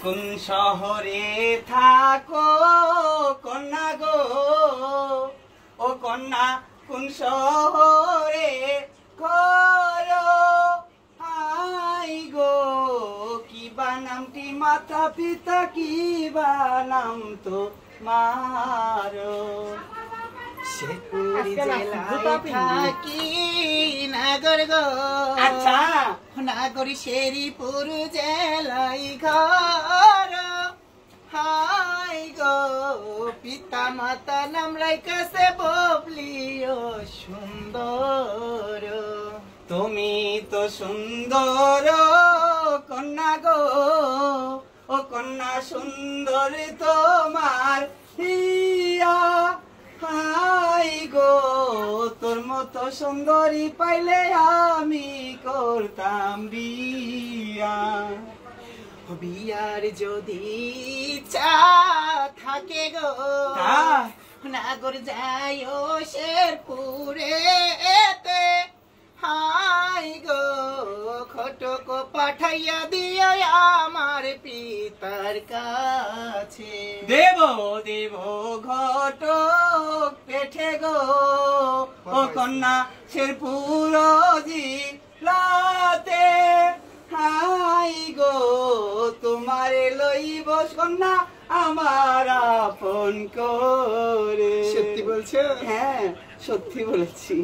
কোন শহরে থাকো কন্যা গো, ও কন্যা কোন শহরে করো আই গো, কি বানামটি মাতা পিতা কি বানাম তো মারো। শেরপুর জেলায় থাকি নাগর গো, আচ্ছা নাগরি শেরিপুর জেলায় ঘর, হাই গো পিতা মাতা নাম রাইকাছে ববলি ও সুন্দর। তুমি তো সুন্দর কন্যা গো, ও কন্যা সুন্দর তোমার হিয়া, হাই গো তোর মতো সুন্দরী পাইলে আমি করতাম বিয়া। বিয়ার যদি চা থাকে গো, নাগর যাইও শেরপুরে এতে, হাই গো খটক পাঠাইয়া দিও আমার পিতার কাছে। দেব দেব ঘটক পেঠে গো, ও কন্যা শেরপুর জিলাতে, হাই গো তোমারে লইব কন্যা আমার আপন করে। সত্যি বলছো? হ্যাঁ সত্যি বলেছি।